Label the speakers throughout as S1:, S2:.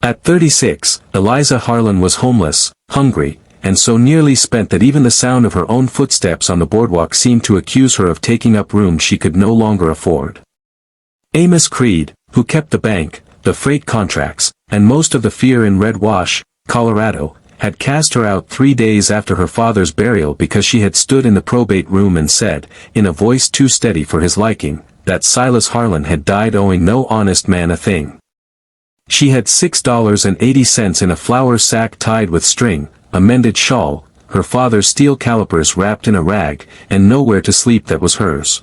S1: At 36, Eliza Harlan was homeless, hungry, and so nearly spent that even the sound of her own footsteps on the boardwalk seemed to accuse her of taking up room she could no longer afford. Amos Creed, who kept the bank, the freight contracts, and most of the fear in Red Wash, Colorado, had cast her out 3 days after her father's burial because she had stood in the probate room and said, in a voice too steady for his liking, that Silas Harlan had died owing no honest man a thing. She had $6.80 in a flour sack tied with string, a mended shawl, her father's steel calipers wrapped in a rag, and nowhere to sleep that was hers.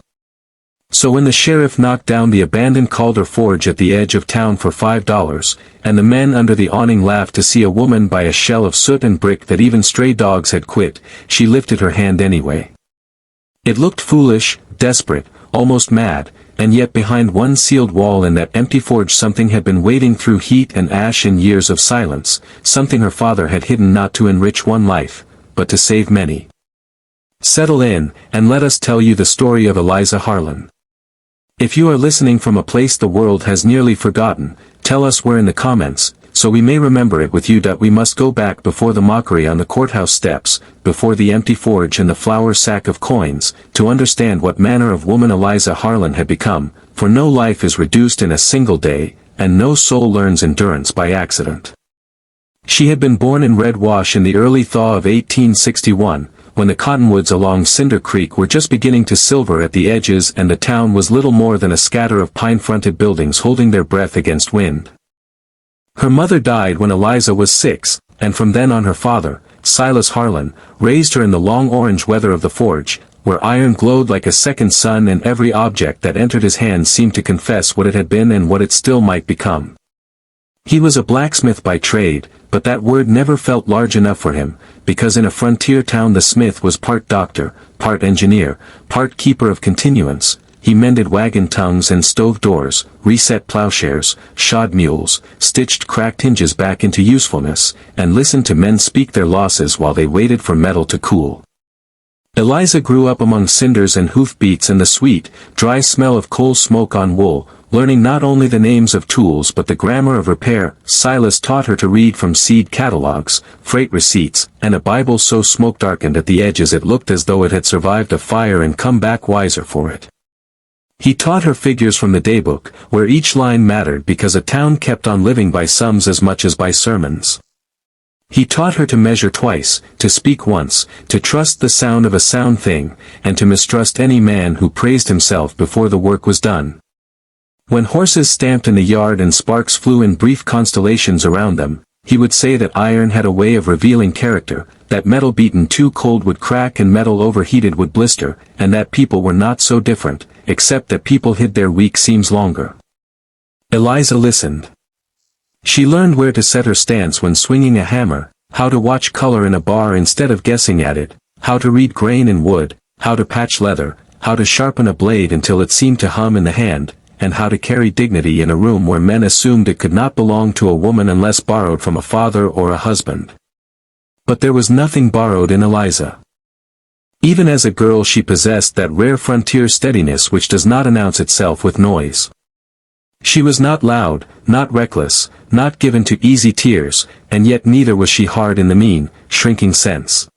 S1: So when the sheriff knocked down the abandoned Calder forge at the edge of town for $5, and the men under the awning laughed to see a woman by a shell of soot and brick that even stray dogs had quit, she lifted her hand anyway. It looked foolish, desperate, almost mad, and yet behind one sealed wall in that empty forge something had been wading through heat and ash in years of silence, something her father had hidden not to enrich one life, but to save many. Settle in, and let us tell you the story of Eliza Harlan. If you are listening from a place the world has nearly forgotten, tell us where in the comments, so we may remember it with you. We must go back before the mockery on the courthouse steps, before the empty forge and the flour sack of coins, to understand what manner of woman Eliza Harlan had become, for no life is reduced in a single day, and no soul learns endurance by accident. She had been born in Red Wash in the early thaw of 1861, when the cottonwoods along Cinder Creek were just beginning to silver at the edges and the town was little more than a scatter of pine-fronted buildings holding their breath against wind. Her mother died when Eliza was 6, and from then on her father, Silas Harlan, raised her in the long orange weather of the forge, where iron glowed like a second sun and every object that entered his hands seemed to confess what it had been and what it still might become. He was a blacksmith by trade, but that word never felt large enough for him, because in a frontier town the smith was part doctor, part engineer, part keeper of continuance. He mended wagon tongues and stove doors, reset plowshares, shod mules, stitched cracked hinges back into usefulness, and listened to men speak their losses while they waited for metal to cool. Eliza grew up among cinders and hoofbeats and the sweet, dry smell of coal smoke on wool, learning not only the names of tools but the grammar of repair. Silas taught her to read from seed catalogs, freight receipts, and a Bible so smoke-darkened at the edges it looked as though it had survived a fire and come back wiser for it. He taught her figures from the daybook, where each line mattered because a town kept on living by sums as much as by sermons. He taught her to measure twice, to speak once, to trust the sound of a sound thing, and to mistrust any man who praised himself before the work was done. When horses stamped in the yard and sparks flew in brief constellations around them, he would say that iron had a way of revealing character, that metal beaten too cold would crack and metal overheated would blister, and that people were not so different, except that people hid their weak seams longer. Eliza listened. She learned where to set her stance when swinging a hammer, how to watch color in a bar instead of guessing at it, how to read grain in wood, how to patch leather, how to sharpen a blade until it seemed to hum in the hand, and how to carry dignity in a room where men assumed it could not belong to a woman unless borrowed from a father or a husband. But there was nothing borrowed in Eliza. Even as a girl she possessed that rare frontier steadiness which does not announce itself with noise. She was not loud, not reckless, not given to easy tears, and yet neither was she hard in the mean, shrinking sense.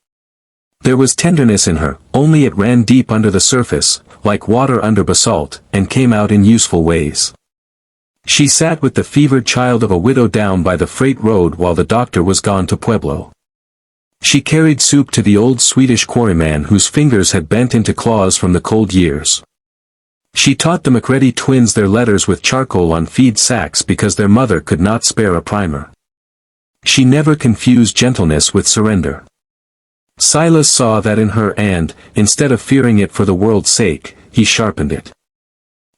S1: There was tenderness in her, only it ran deep under the surface, like water under basalt, and came out in useful ways. She sat with the fevered child of a widow down by the freight road while the doctor was gone to Pueblo. She carried soup to the old Swedish quarryman whose fingers had bent into claws from the cold years. She taught the Macready twins their letters with charcoal on feed sacks because their mother could not spare a primer. She never confused gentleness with surrender. Silas saw that in her and, instead of fearing it for the world's sake, he sharpened it.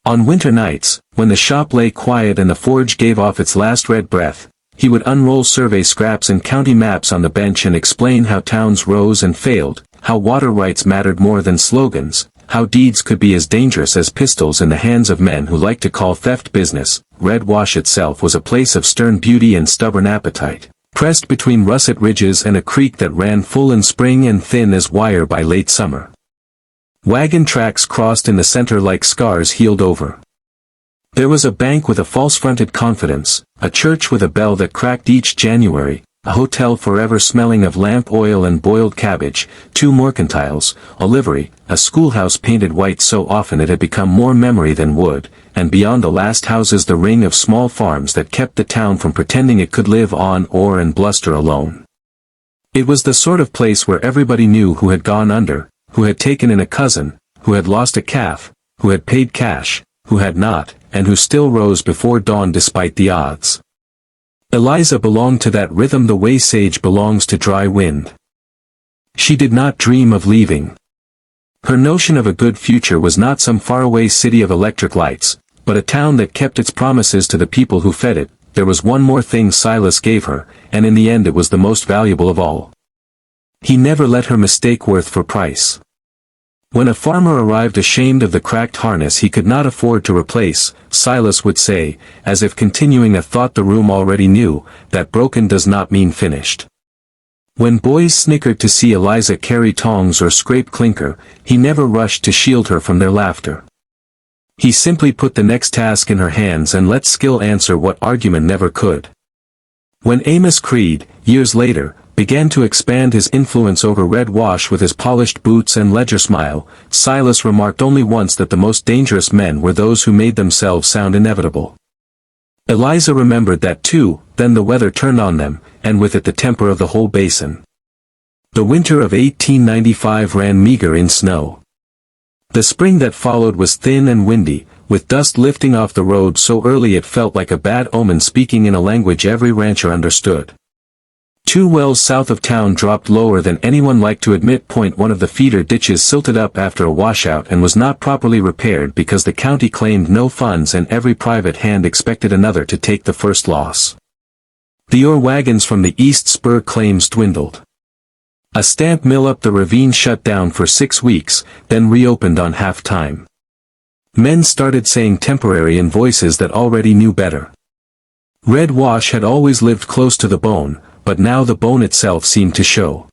S1: On winter nights, when the shop lay quiet and the forge gave off its last red breath, he would unroll survey scraps and county maps on the bench and explain how towns rose and failed, how water rights mattered more than slogans, how deeds could be as dangerous as pistols in the hands of men who liked to call theft business. Red Wash itself was a place of stern beauty and stubborn appetite, pressed between russet ridges and a creek that ran full in spring and thin as wire by late summer. Wagon tracks crossed in the center like scars healed over. There was a bank with a false-fronted confidence, a church with a bell that cracked each January, a hotel forever smelling of lamp oil and boiled cabbage, 2 mercantiles, a livery, a schoolhouse painted white so often it had become more memory than wood, and beyond the last houses the ring of small farms that kept the town from pretending it could live on ore and bluster alone. It was the sort of place where everybody knew who had gone under, who had taken in a cousin, who had lost a calf, who had paid cash, who had not, and who still rose before dawn despite the odds. Eliza belonged to that rhythm the way sage belongs to dry wind. She did not dream of leaving. Her notion of a good future was not some faraway city of electric lights, but a town that kept its promises to the people who fed it. There was one more thing Silas gave her, and in the end it was the most valuable of all. He never let her mistake worth for price. When a farmer arrived ashamed of the cracked harness he could not afford to replace, Silas would say, as if continuing a thought the room already knew, that broken does not mean finished. When boys snickered to see Eliza carry tongs or scrape clinker, he never rushed to shield her from their laughter. He simply put the next task in her hands and let skill answer what argument never could. When Amos Creed, years later, began to expand his influence over Red Wash with his polished boots and ledger smile, Silas remarked only once that the most dangerous men were those who made themselves sound inevitable. Eliza remembered that too. Then the weather turned on them, and with it the temper of the whole basin. The winter of 1895 ran meager in snow. The spring that followed was thin and windy, with dust lifting off the road so early it felt like a bad omen speaking in a language every rancher understood. 2 wells south of town dropped lower than anyone liked to admit. One of the feeder ditches silted up after a washout and was not properly repaired because the county claimed no funds and every private hand expected another to take the first loss. The ore wagons from the East Spur claims dwindled. A stamp mill up the ravine shut down for 6 weeks, then reopened on half-time. Men started saying temporary in voices that already knew better. Red Wash had always lived close to the bone, but now the bone itself seemed to show.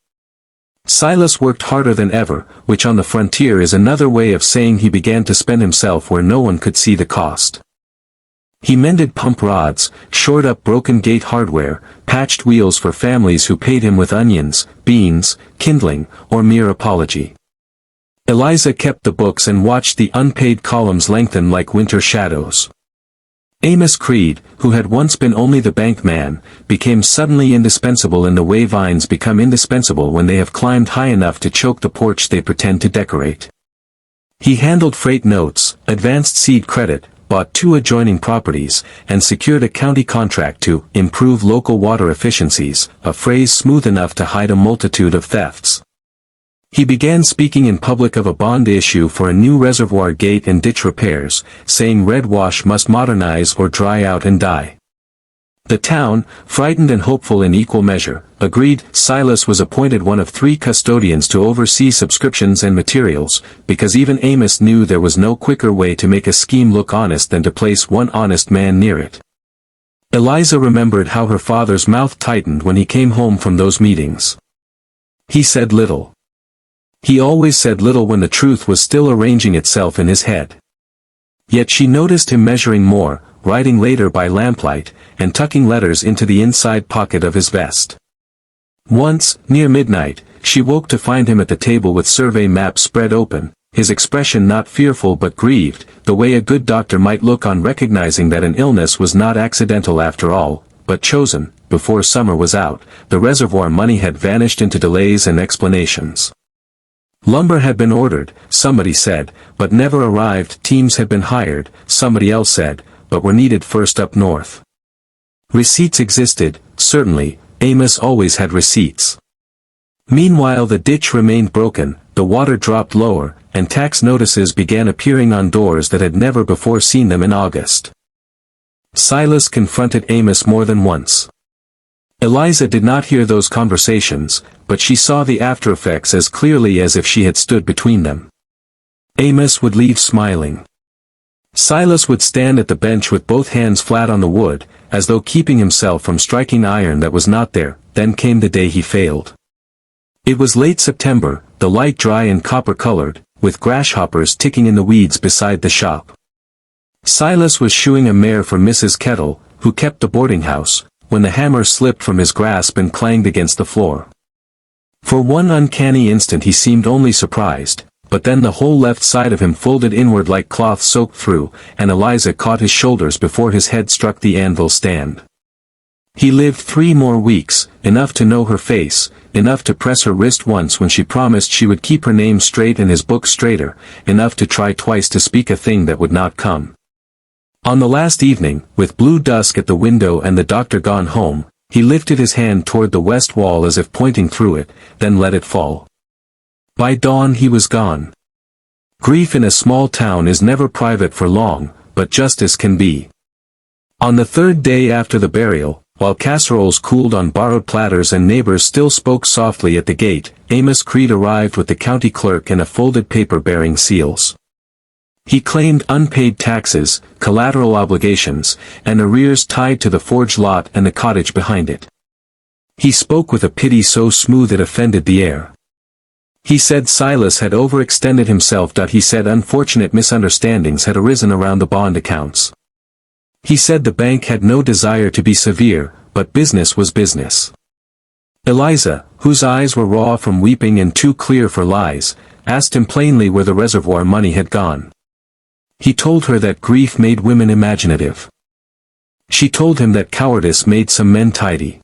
S1: Silas worked harder than ever, which on the frontier is another way of saying he began to spend himself where no one could see the cost. He mended pump rods, shored up broken gate hardware, patched wheels for families who paid him with onions, beans, kindling, or mere apology. Eliza kept the books and watched the unpaid columns lengthen like winter shadows. Amos Creed, who had once been only the bank man, became suddenly indispensable in the way vines become indispensable when they have climbed high enough to choke the porch they pretend to decorate. He handled freight notes, advanced seed credit, bought 2 adjoining properties, and secured a county contract to improve local water efficiencies, a phrase smooth enough to hide a multitude of thefts. He began speaking in public of a bond issue for a new reservoir gate and ditch repairs, saying Red Wash must modernize or dry out and die. The town, frightened and hopeful in equal measure, agreed. Silas was appointed one of 3 custodians to oversee subscriptions and materials, because even Amos knew there was no quicker way to make a scheme look honest than to place one honest man near it. Eliza remembered how her father's mouth tightened when he came home from those meetings. He said little. He always said little when the truth was still arranging itself in his head. Yet she noticed him measuring more, writing later by lamplight, and tucking letters into the inside pocket of his vest. Once, near midnight, she woke to find him at the table with survey maps spread open, his expression not fearful but grieved, the way a good doctor might look on recognizing that an illness was not accidental after all, but chosen. Before summer was out, the reservoir money had vanished into delays and explanations. Lumber had been ordered, somebody said, but never arrived. Teams had been hired, somebody else said, but were needed first up north. Receipts existed, certainly. Amos always had receipts. Meanwhile the ditch remained broken, the water dropped lower, and tax notices began appearing on doors that had never before seen them in August. Silas confronted Amos more than once. Eliza did not hear those conversations, but she saw the aftereffects as clearly as if she had stood between them. Amos would leave smiling. Silas would stand at the bench with both hands flat on the wood, as though keeping himself from striking iron that was not there. Then came the day he failed. It was late September, the light dry and copper-colored, with grasshoppers ticking in the weeds beside the shop. Silas was shoeing a mare for Mrs. Kettle, who kept the boarding house, when the hammer slipped from his grasp and clanged against the floor. For one uncanny instant he seemed only surprised, but then the whole left side of him folded inward like cloth soaked through, and Eliza caught his shoulders before his head struck the anvil stand. He lived 3 more weeks, enough to know her face, enough to press her wrist once when she promised she would keep her name straight and his book straighter, enough to try twice to speak a thing that would not come. On the last evening, with blue dusk at the window and the doctor gone home, he lifted his hand toward the west wall as if pointing through it, then let it fall. By dawn he was gone. Grief in a small town is never private for long, but justice can be. On the 3rd day after the burial, while casseroles cooled on borrowed platters and neighbors still spoke softly at the gate, Amos Creed arrived with the county clerk and a folded paper bearing seals. He claimed unpaid taxes, collateral obligations, and arrears tied to the forge lot and the cottage behind it. He spoke with a pity so smooth it offended the air. He said Silas had overextended himself. He said unfortunate misunderstandings had arisen around the bond accounts. He said the bank had no desire to be severe, but business was business. Eliza, whose eyes were raw from weeping and too clear for lies, asked him plainly where the reservoir money had gone. He told her that grief made women imaginative. She told him that cowardice made some men tidy.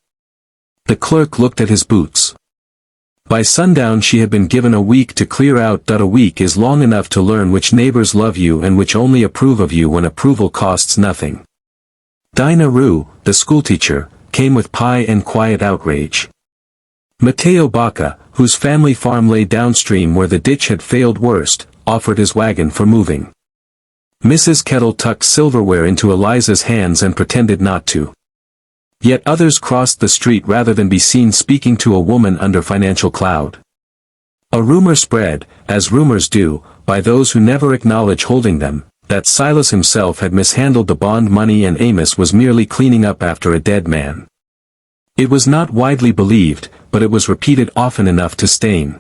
S1: The clerk looked at his boots. By sundown she had been given a week to clear out. A week is long enough to learn which neighbors love you and which only approve of you when approval costs nothing. Dinah Rue, the schoolteacher, came with pie and quiet outrage. Mateo Baca, whose family farm lay downstream where the ditch had failed worst, offered his wagon for moving. Mrs. Kettle tucked silverware into Eliza's hands and pretended not to. Yet others crossed the street rather than be seen speaking to a woman under financial cloud. A rumor spread, as rumors do, by those who never acknowledge holding them, that Silas himself had mishandled the bond money and Amos was merely cleaning up after a dead man. It was not widely believed, but it was repeated often enough to stain.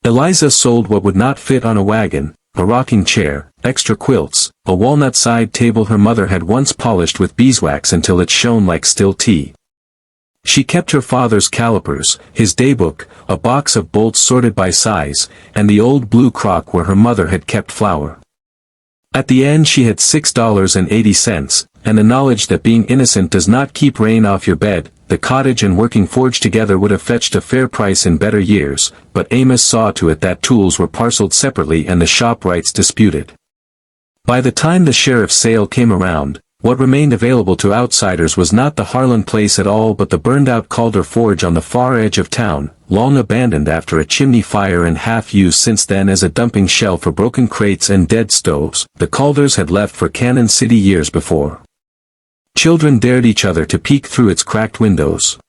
S1: Eliza sold what would not fit on a wagon, a rocking chair, extra quilts, a walnut side table her mother had once polished with beeswax until it shone like still tea. She kept her father's calipers, his daybook, a box of bolts sorted by size, and the old blue crock where her mother had kept flour. At the end she had $6.80, and the knowledge that being innocent does not keep rain off your bed. The cottage and working forge together would have fetched a fair price in better years, but Amos saw to it that tools were parceled separately and the shop rights disputed. By the time the sheriff's sale came around, what remained available to outsiders was not the Harlan place at all but the burned-out Calder forge on the far edge of town, long abandoned after a chimney fire and half-used since then as a dumping shell for broken crates and dead stoves. The Calders had left for Cannon City years before. Children dared each other to peek through its cracked windows.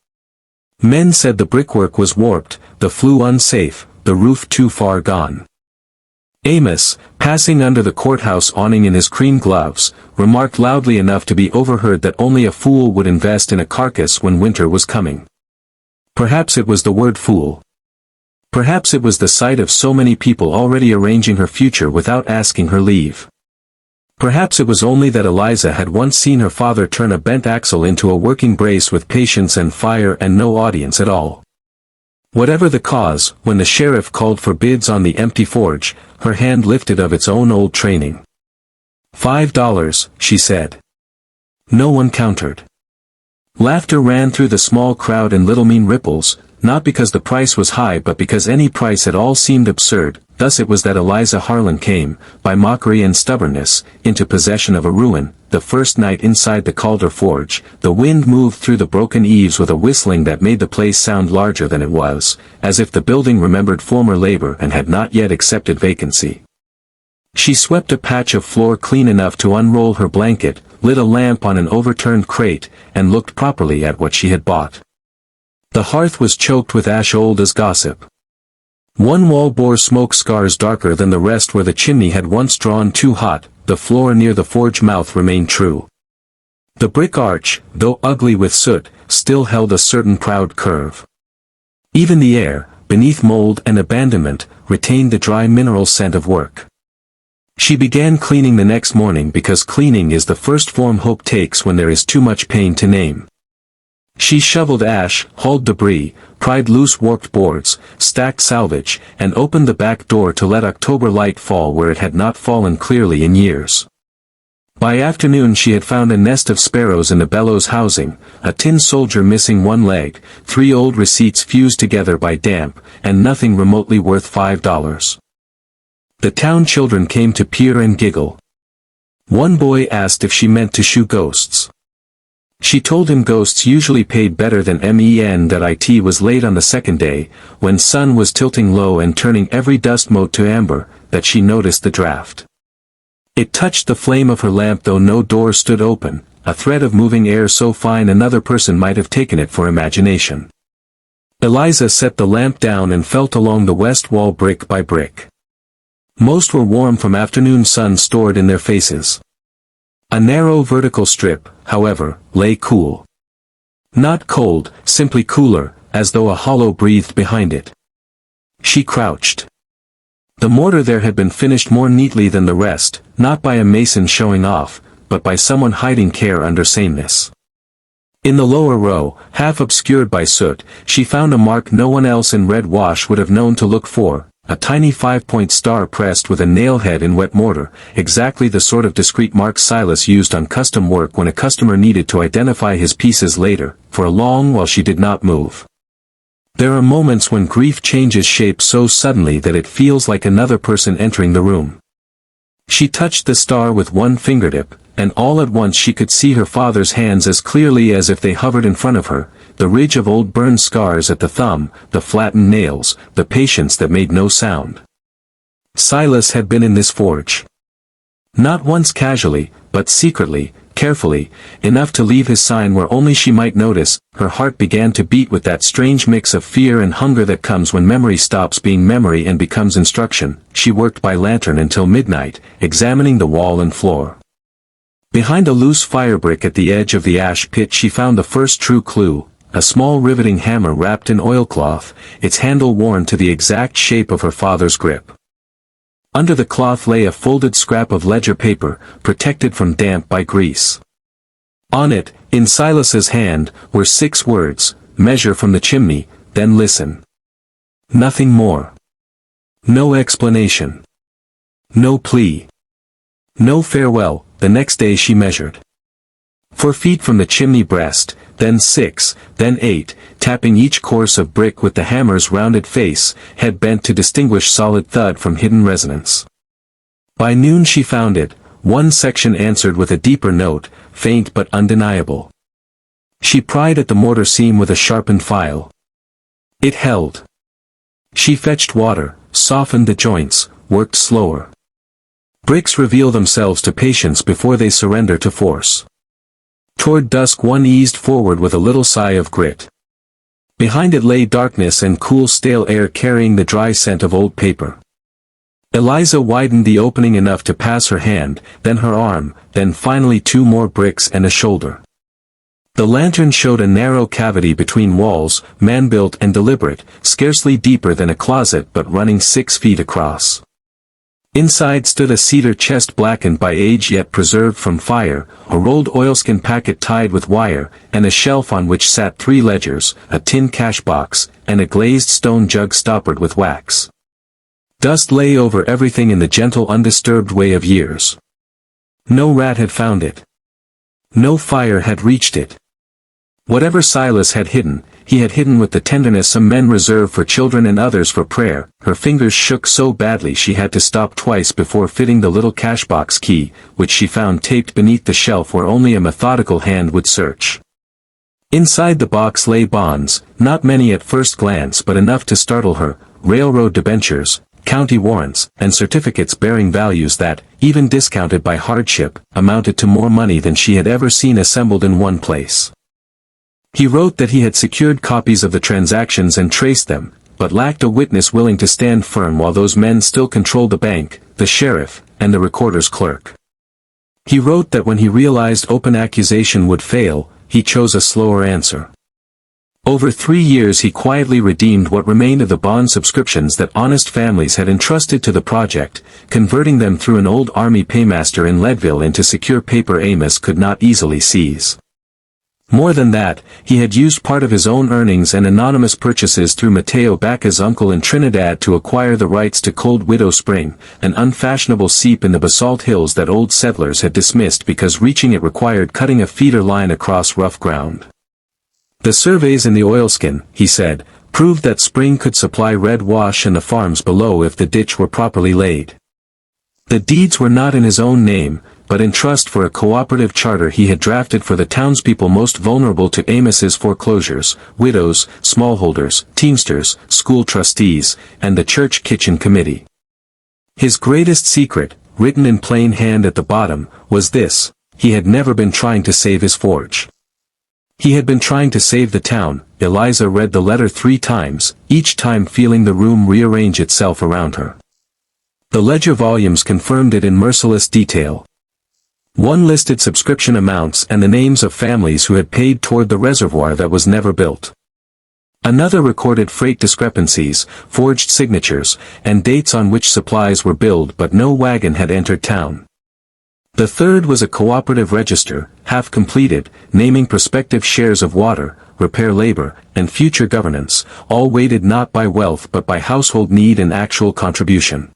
S1: Men said the brickwork was warped, the flue unsafe, the roof too far gone. Amos, passing under the courthouse awning in his cream gloves, remarked loudly enough to be overheard that only a fool would invest in a carcass when winter was coming. Perhaps it was the word fool. Perhaps it was the sight of so many people already arranging her future without asking her leave. Perhaps it was only that Eliza had once seen her father turn a bent axle into a working brace with patience and fire and no audience at all. Whatever the cause, when the sheriff called for bids on the empty forge, her hand lifted of its own old training. $5, she said. No one countered. Laughter ran through the small crowd in little mean ripples, not because the price was high but because any price at all seemed absurd. Thus it was that Eliza Harlan came, by mockery and stubbornness, into possession of a ruin. The first night inside the Calder forge, the wind moved through the broken eaves with a whistling that made the place sound larger than it was, as if the building remembered former labor and had not yet accepted vacancy. She swept a patch of floor clean enough to unroll her blanket, lit a lamp on an overturned crate, and looked properly at what she had bought. The hearth was choked with ash old as gossip. One wall bore smoke scars darker than the rest where the chimney had once drawn too hot. The floor near the forge mouth remained true. The brick arch, though ugly with soot, still held a certain proud curve. Even the air, beneath mold and abandonment, retained the dry mineral scent of work. She began cleaning the next morning because cleaning is the first form hope takes when there is too much pain to name. She shoveled ash, hauled debris, pried loose warped boards, stacked salvage, and opened the back door to let October light fall where it had not fallen clearly in years. By afternoon she had found a nest of sparrows in the bellows housing, a tin soldier missing one leg, 3 old receipts fused together by damp, and nothing remotely worth $5. The town children came to peer and giggle. One boy asked if she meant to shoe ghosts. She told him ghosts usually paid better than men, that it was late on the second day, when sun was tilting low and turning every dust mote to amber, that she noticed the draft. It touched the flame of her lamp though no door stood open, a thread of moving air so fine another person might have taken it for imagination. Eliza set the lamp down and felt along the west wall brick by brick. Most were warm from afternoon sun stored in their faces. A narrow vertical strip, however, lay cool. Not cold, simply cooler, as though a hollow breathed behind it. She crouched. The mortar there had been finished more neatly than the rest, not by a mason showing off, but by someone hiding care under sameness. In the lower row, half obscured by soot, she found a mark no one else in red wash would have known to look for, a tiny 5-point star pressed with a nail head in wet mortar, exactly the sort of discreet mark Silas used on custom work when a customer needed to identify his pieces later, for a long while she did not move. There are moments when grief changes shape so suddenly that it feels like another person entering the room. She touched the star with one fingertip, and all at once she could see her father's hands as clearly as if they hovered in front of her, the ridge of old burned scars at the thumb, the flattened nails, the patience that made no sound. Silas had been in this forge. Not once casually, but secretly, carefully, enough to leave his sign where only she might notice. Her heart began to beat with that strange mix of fear and hunger that comes when memory stops being memory and becomes instruction. She worked by lantern until midnight, examining the wall and floor. Behind a loose firebrick at the edge of the ash pit she found the first true clue, a small riveting hammer wrapped in oilcloth, its handle worn to the exact shape of her father's grip. Under the cloth lay a folded scrap of ledger paper, protected from damp by grease. On it, in Silas's hand, were 6 words, "Measure from the chimney, then listen." Nothing more. No explanation. No plea. No farewell. The next day she measured 4 feet from the chimney breast, then 6, then 8, tapping each course of brick with the hammer's rounded face, head bent to distinguish solid thud from hidden resonance. By noon she found it, one section answered with a deeper note, faint but undeniable. She pried at the mortar seam with a sharpened file. It held. She fetched water, softened the joints, worked slower. Bricks reveal themselves to patience before they surrender to force. Toward dusk one eased forward with a little sigh of grit. Behind it lay darkness and cool stale air carrying the dry scent of old paper. Eliza widened the opening enough to pass her hand, then her arm, then finally 2 more bricks and a shoulder. The lantern showed a narrow cavity between walls, man-built and deliberate, scarcely deeper than a closet but running 6 feet across. Inside stood a cedar chest blackened by age yet preserved from fire, a rolled oilskin packet tied with wire, and a shelf on which sat 3 ledgers, a tin cash box, and a glazed stone jug stoppered with wax. Dust lay over everything in the gentle undisturbed way of years. No rat had found it. No fire had reached it. Whatever Silas had hidden, he had hidden with the tenderness some men reserve for children and others for prayer. Her fingers shook so badly she had to stop twice before fitting the little cashbox key, which she found taped beneath the shelf where only a methodical hand would search. Inside the box lay bonds, not many at first glance but enough to startle her, railroad debentures, county warrants, and certificates bearing values that, even discounted by hardship, amounted to more money than she had ever seen assembled in one place. He wrote that he had secured copies of the transactions and traced them, but lacked a witness willing to stand firm while those men still controlled the bank, the sheriff, and the recorder's clerk. He wrote that when he realized open accusation would fail, he chose a slower answer. Over 3 years he quietly redeemed what remained of the bond subscriptions that honest families had entrusted to the project, converting them through an old army paymaster in Leadville into secure paper Amos could not easily seize. More than that, he had used part of his own earnings and anonymous purchases through Mateo Baca's uncle in Trinidad to acquire the rights to Cold Widow Spring, an unfashionable seep in the basalt hills that old settlers had dismissed because reaching it required cutting a feeder line across rough ground. The surveys in the oilskin, he said, proved that Spring could supply red wash and the farms below if the ditch were properly laid. The deeds were not in his own name, but in trust for a cooperative charter he had drafted for the townspeople most vulnerable to Amos's foreclosures, widows, smallholders, teamsters, school trustees, and the church kitchen committee. His greatest secret, written in plain hand at the bottom, was this: he had never been trying to save his forge. He had been trying to save the town. Eliza read the letter 3 times, each time feeling the room rearrange itself around her. The ledger volumes confirmed it in merciless detail. One listed subscription amounts and the names of families who had paid toward the reservoir that was never built. Another recorded freight discrepancies, forged signatures, and dates on which supplies were billed but no wagon had entered town. The third was a cooperative register, half completed, naming prospective shares of water, repair labor, and future governance, all weighted not by wealth but by household need and actual contribution.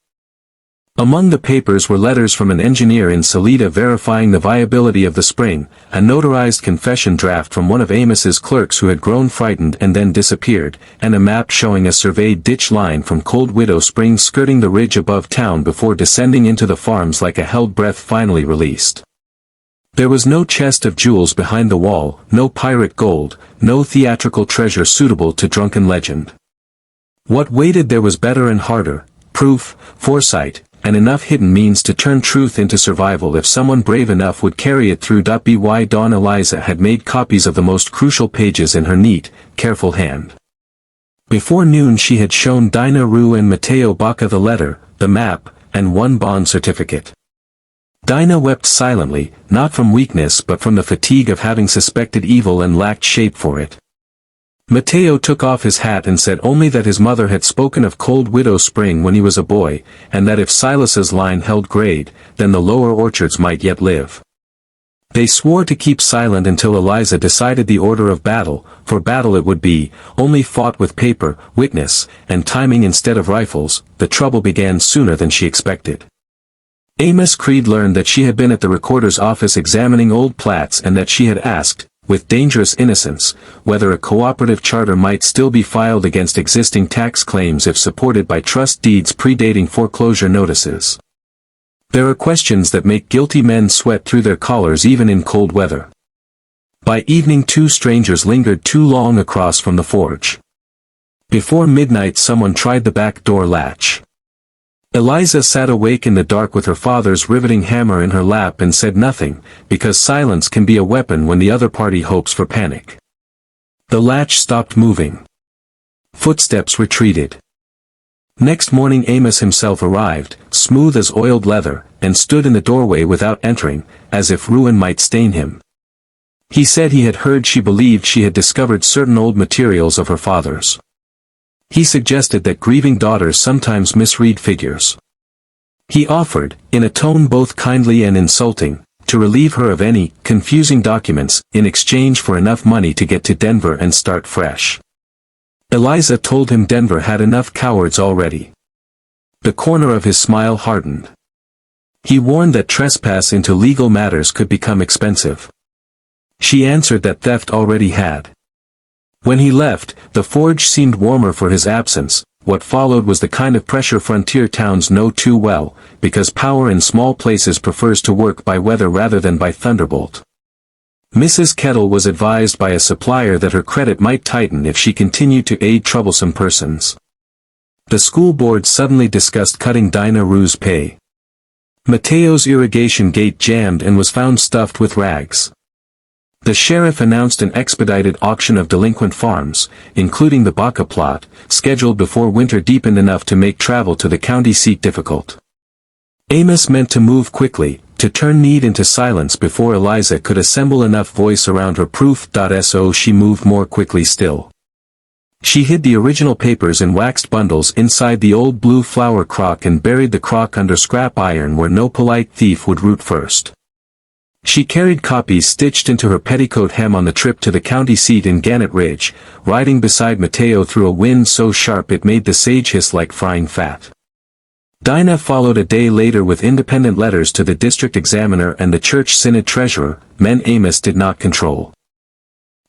S1: Among the papers were letters from an engineer in Salida verifying the viability of the spring, a notarized confession draft from one of Amos's clerks who had grown frightened and then disappeared, and a map showing a surveyed ditch line from Cold Widow Spring skirting the ridge above town before descending into the farms like a held breath finally released. There was no chest of jewels behind the wall, no pirate gold, no theatrical treasure suitable to drunken legend. What waited there was better and harder: proof, foresight, and enough hidden means to turn truth into survival if someone brave enough would carry it through. By dawn Eliza had made copies of the most crucial pages in her neat, careful hand. Before noon she had shown Dinah Rue and Mateo Baca the letter, the map, and 1 bond certificate. Dinah wept silently, not from weakness but from the fatigue of having suspected evil and lacked shape for it. Mateo took off his hat and said only that his mother had spoken of Cold Widow Spring when he was a boy, and that if Silas's line held grade, then the lower orchards might yet live. They swore to keep silent until Eliza decided the order of battle, for battle it would be, only fought with paper, witness, and timing instead of rifles. The trouble began sooner than she expected. Amos Creed learned that she had been at the recorder's office examining old plats and that she had asked, with dangerous innocence, whether a cooperative charter might still be filed against existing tax claims if supported by trust deeds predating foreclosure notices. There are questions that make guilty men sweat through their collars even in cold weather. By evening 2 strangers lingered too long across from the forge. Before midnight someone tried the back door latch. Eliza sat awake in the dark with her father's riveting hammer in her lap and said nothing, because silence can be a weapon when the other party hopes for panic. The latch stopped moving. Footsteps retreated. Next morning Amos himself arrived, smooth as oiled leather, and stood in the doorway without entering, as if ruin might stain him. He said he had heard she believed she had discovered certain old materials of her father's. He suggested that grieving daughters sometimes misread figures. He offered, in a tone both kindly and insulting, to relieve her of any confusing documents in exchange for enough money to get to Denver and start fresh. Eliza told him Denver had enough cowards already. The corner of his smile hardened. He warned that trespass into legal matters could become expensive. She answered that theft already had. When he left, the forge seemed warmer for his absence. What followed was the kind of pressure frontier towns know too well, because power in small places prefers to work by weather rather than by thunderbolt. Mrs. Kettle was advised by a supplier that her credit might tighten if she continued to aid troublesome persons. The school board suddenly discussed cutting Dinah Rue's pay. Mateo's irrigation gate jammed and was found stuffed with rags. The sheriff announced an expedited auction of delinquent farms, including the Baca plot, scheduled before winter deepened enough to make travel to the county seat difficult. Amos meant to move quickly, to turn need into silence before Eliza could assemble enough voice around her proof. So she moved more quickly still. She hid the original papers in waxed bundles inside the old blue flower crock and buried the crock under scrap iron where no polite thief would root first. She carried copies stitched into her petticoat hem on the trip to the county seat in Gannett Ridge, riding beside Mateo through a wind so sharp it made the sage hiss like frying fat. Dinah followed a day later with independent letters to the district examiner and the church synod treasurer, men Amos did not control.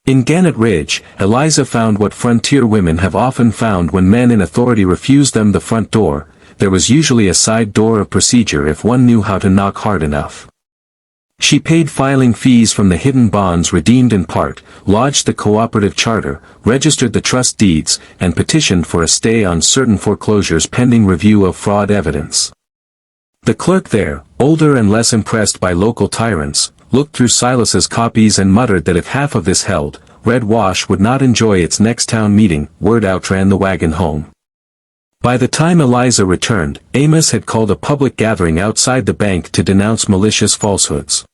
S1: In Gannett Ridge, Eliza found what frontier women have often found when men in authority refused them the front door: there was usually a side door of procedure if one knew how to knock hard enough. She paid filing fees from the hidden bonds redeemed in part, lodged the cooperative charter, registered the trust deeds, and petitioned for a stay on certain foreclosures pending review of fraud evidence. The clerk there, older and less impressed by local tyrants, looked through Silas's copies and muttered that if half of this held, Red Wash would not enjoy its next town meeting. Word outran the wagon home. By the time Eliza returned, Amos had called a public gathering outside the bank to denounce malicious falsehoods.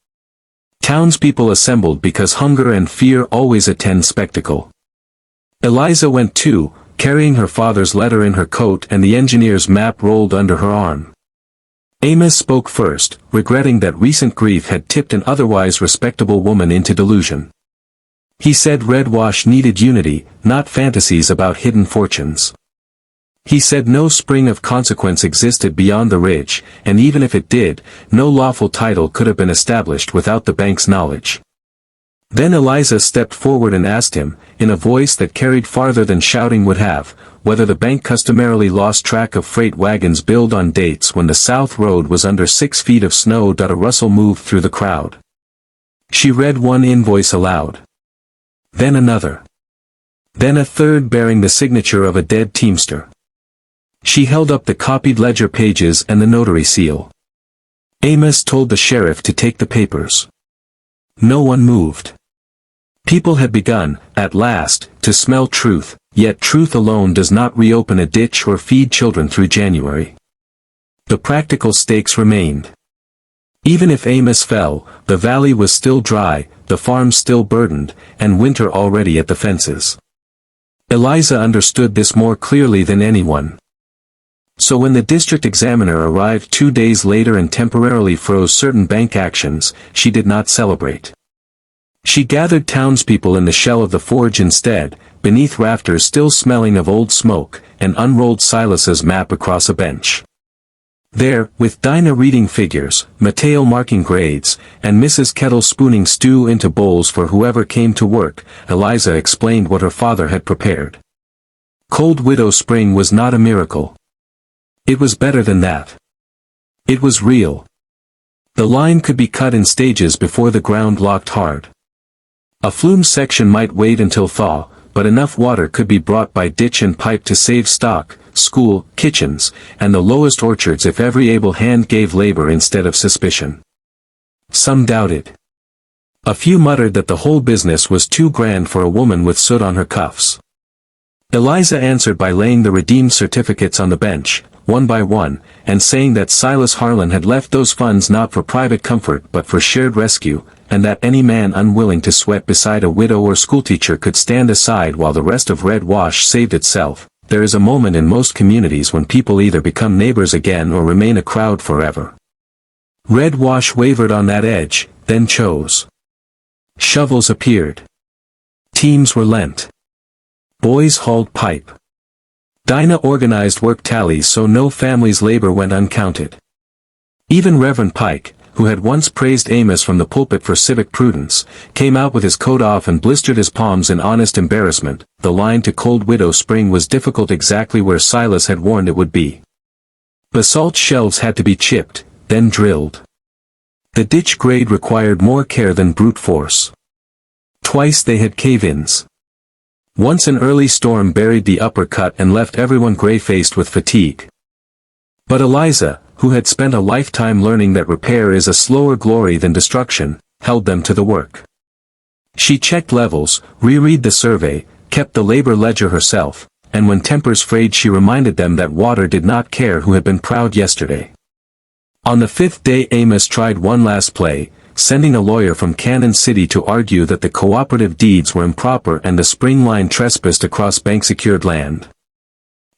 S1: Townspeople assembled because hunger and fear always attend spectacle. Eliza went too, carrying her father's letter in her coat and the engineer's map rolled under her arm. Amos spoke first, regretting that recent grief had tipped an otherwise respectable woman into delusion. He said Red Wash needed unity, not fantasies about hidden fortunes. He said no spring of consequence existed beyond the ridge, and even if it did, no lawful title could have been established without the bank's knowledge. Then Eliza stepped forward and asked him, in a voice that carried farther than shouting would have, whether the bank customarily lost track of freight wagons billed on dates when the South Road was under 6 feet of snow. A rustle moved through the crowd. She read one invoice aloud. Then another. Then a third bearing the signature of a dead teamster. She held up the copied ledger pages and the notary seal. Amos told the sheriff to take the papers. No one moved. People had begun, at last, to smell truth, yet truth alone does not reopen a ditch or feed children through January. The practical stakes remained. Even if Amos fell, the valley was still dry, the farm still burdened, and winter already at the fences. Eliza understood this more clearly than anyone. So when the district examiner arrived 2 days later and temporarily froze certain bank actions, she did not celebrate. She gathered townspeople in the shell of the forge instead, beneath rafters still smelling of old smoke, and unrolled Silas's map across a bench. There, with Dinah reading figures, Mateo marking grades, and Mrs. Kettle spooning stew into bowls for whoever came to work, Eliza explained what her father had prepared. Cold Widow Spring was not a miracle. It was better than that. It was real. The line could be cut in stages before the ground locked hard. A flume section might wait until thaw, but enough water could be brought by ditch and pipe to save stock, school, kitchens, and the lowest orchards if every able hand gave labor instead of suspicion. Some doubted. A few muttered that the whole business was too grand for a woman with soot on her cuffs. Eliza answered by laying the redeemed certificates on the bench, one by one, and saying that Silas Harlan had left those funds not for private comfort but for shared rescue, and that any man unwilling to sweat beside a widow or schoolteacher could stand aside while the rest of Red Wash saved itself. There is a moment in most communities when people either become neighbors again or remain a crowd forever. Red Wash wavered on that edge, then chose. Shovels appeared. Teams were lent. Boys hauled pipe. Dinah organized work tallies so no family's labor went uncounted. Even Reverend Pike, who had once praised Amos from the pulpit for civic prudence, came out with his coat off and blistered his palms in honest embarrassment. The line to Cold Widow Spring was difficult, exactly where Silas had warned it would be. Basalt shelves had to be chipped, then drilled. The ditch grade required more care than brute force. Twice they had cave-ins. Once an early storm buried the upper cut and left everyone gray-faced with fatigue. But Eliza, who had spent a lifetime learning that repair is a slower glory than destruction, held them to the work. She checked levels, reread the survey, kept the labor ledger herself, and when tempers frayed she reminded them that water did not care who had been proud yesterday. On the 5th day Amos tried one last play, sending a lawyer from Kansas City to argue that the cooperative deeds were improper and the spring line trespassed across bank-secured land.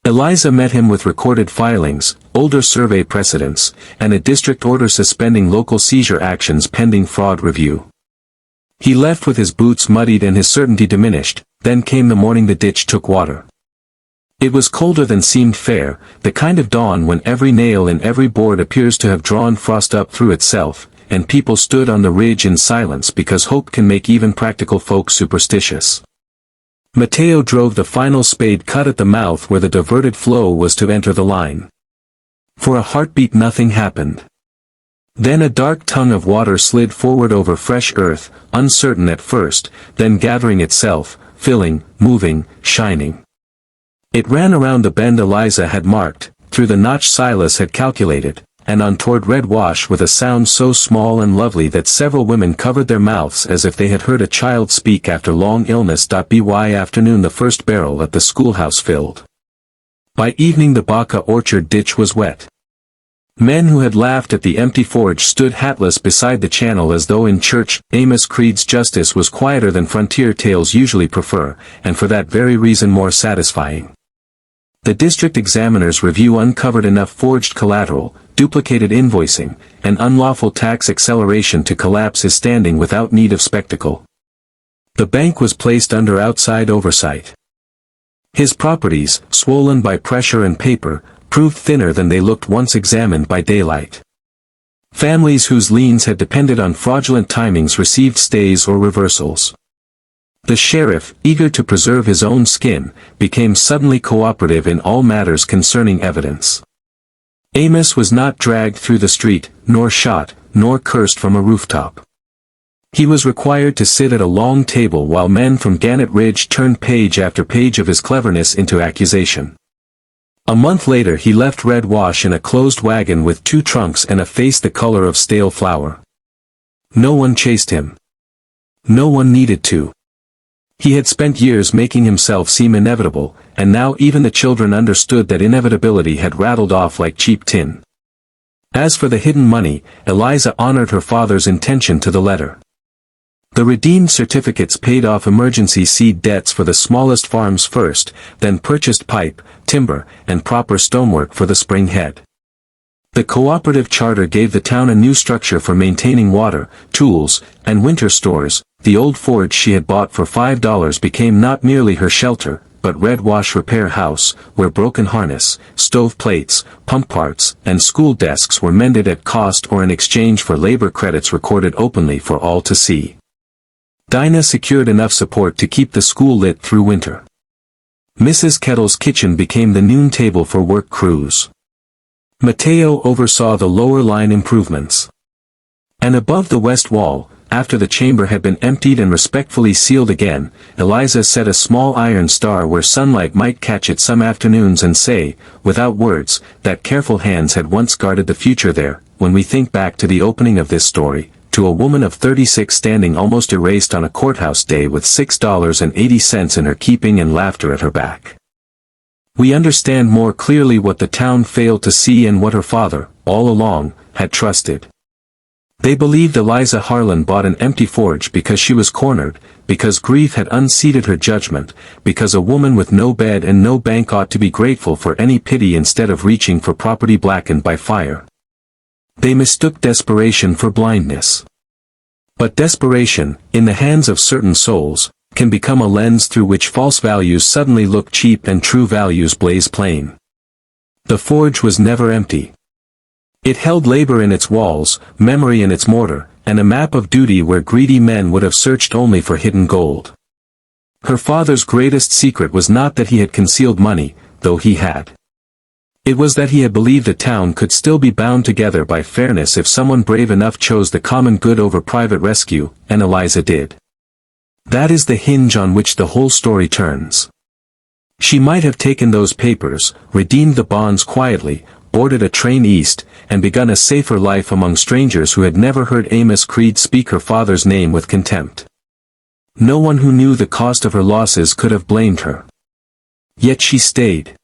S1: Eliza met him with recorded filings, older survey precedents, and a district order suspending local seizure actions pending fraud review. He left with his boots muddied and his certainty diminished. Then came the morning the ditch took water. It was colder than seemed fair, the kind of dawn when every nail in every board appears to have drawn frost up through itself, and people stood on the ridge in silence because hope can make even practical folk superstitious. Mateo drove the final spade cut at the mouth where the diverted flow was to enter the line. For a heartbeat nothing happened. Then a dark tongue of water slid forward over fresh earth, uncertain at first, then gathering itself, filling, moving, shining. It ran around the bend Eliza had marked, through the notch Silas had calculated, and on toward Red Wash with a sound so small and lovely that several women covered their mouths as if they had heard a child speak after long illness. By afternoon the first barrel at the schoolhouse filled. By evening the Baca orchard ditch was wet. Men who had laughed at the empty forge stood hatless beside the channel as though in church. Amos Creed's justice was quieter than frontier tales usually prefer, and for that very reason more satisfying. The district examiner's review uncovered enough forged collateral, duplicated invoicing, and unlawful tax acceleration to collapse his standing without need of spectacle. The bank was placed under outside oversight. His properties, swollen by pressure and paper, proved thinner than they looked once examined by daylight. Families whose liens had depended on fraudulent timings received stays or reversals. The sheriff, eager to preserve his own skin, became suddenly cooperative in all matters concerning evidence. Amos was not dragged through the street, nor shot, nor cursed from a rooftop. He was required to sit at a long table while men from Gannett Ridge turned page after page of his cleverness into accusation. A month later he left Red Wash in a closed wagon with 2 trunks and a face the color of stale flour. No one chased him. No one needed to. He had spent years making himself seem inevitable, and now even the children understood that inevitability had rattled off like cheap tin. As for the hidden money, Eliza honored her father's intention to the letter. The redeemed certificates paid off emergency seed debts for the smallest farms first, then purchased pipe, timber, and proper stonework for the spring head. The cooperative charter gave the town a new structure for maintaining water, tools, and winter stores. The old forge she had bought for $5 became not merely her shelter, but Red Wash Repair House, where broken harness, stove plates, pump parts, and school desks were mended at cost or in exchange for labor credits recorded openly for all to see. Dinah secured enough support to keep the school lit through winter. Mrs. Kettle's kitchen became the noon table for work crews. Mateo oversaw the lower line improvements. And above the west wall, after the chamber had been emptied and respectfully sealed again, Eliza set a small iron star where sunlight might catch it some afternoons and say, without words, that careful hands had once guarded the future there. When we think back to the opening of this story, to a woman of 36 standing almost erased on a courthouse day with $6.80 in her keeping and laughter at her back, we understand more clearly what the town failed to see and what her father, all along, had trusted. They believed Eliza Harlan bought an empty forge because she was cornered, because grief had unseated her judgment, because a woman with no bed and no bank ought to be grateful for any pity instead of reaching for property blackened by fire. They mistook desperation for blindness. But desperation, in the hands of certain souls, can become a lens through which false values suddenly look cheap and true values blaze plain. The forge was never empty. It held labor in its walls, memory in its mortar, and a map of duty where greedy men would have searched only for hidden gold. Her father's greatest secret was not that he had concealed money, though he had. It was that he had believed the town could still be bound together by fairness if someone brave enough chose the common good over private rescue, and Eliza did. That is the hinge on which the whole story turns. She might have taken those papers, redeemed the bonds quietly, boarded a train east, and begun a safer life among strangers who had never heard Amos Creed speak her father's name with contempt. No one who knew the cost of her losses could have blamed her. Yet she stayed.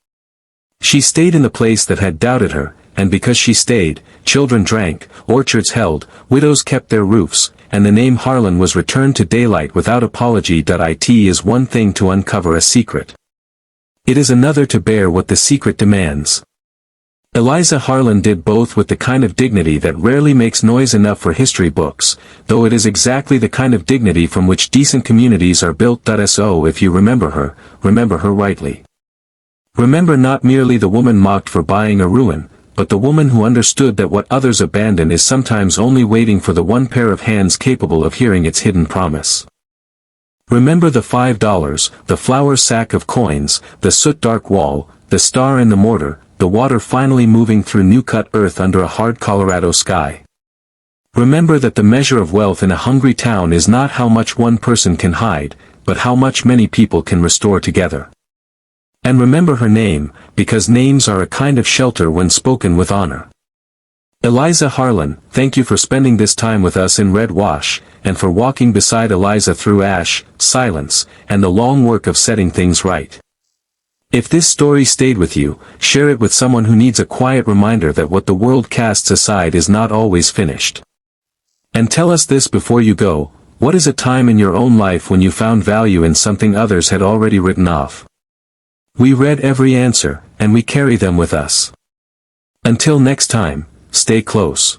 S1: She stayed in the place that had doubted her, and because she stayed, children drank, orchards held, widows kept their roofs, and the name Harlan was returned to daylight without apology. It is one thing to uncover a secret. It is another to bear what the secret demands. Eliza Harlan did both with the kind of dignity that rarely makes noise enough for history books, though it is exactly the kind of dignity from which decent communities are built. So if you remember her rightly. Remember not merely the woman mocked for buying a ruin, but the woman who understood that what others abandon is sometimes only waiting for the one pair of hands capable of hearing its hidden promise. Remember the $5, the flour sack of coins, the soot-dark wall, the star in the mortar, the water finally moving through new-cut earth under a hard Colorado sky. Remember that the measure of wealth in a hungry town is not how much one person can hide, but how much many people can restore together. And remember her name, because names are a kind of shelter when spoken with honor. Eliza Harlan, thank you for spending this time with us in Red Wash, and for walking beside Eliza through ash, silence, and the long work of setting things right. If this story stayed with you, share it with someone who needs a quiet reminder that what the world casts aside is not always finished. And tell us this before you go: what is a time in your own life when you found value in something others had already written off? We read every answer, and we carry them with us. Until next time, stay close.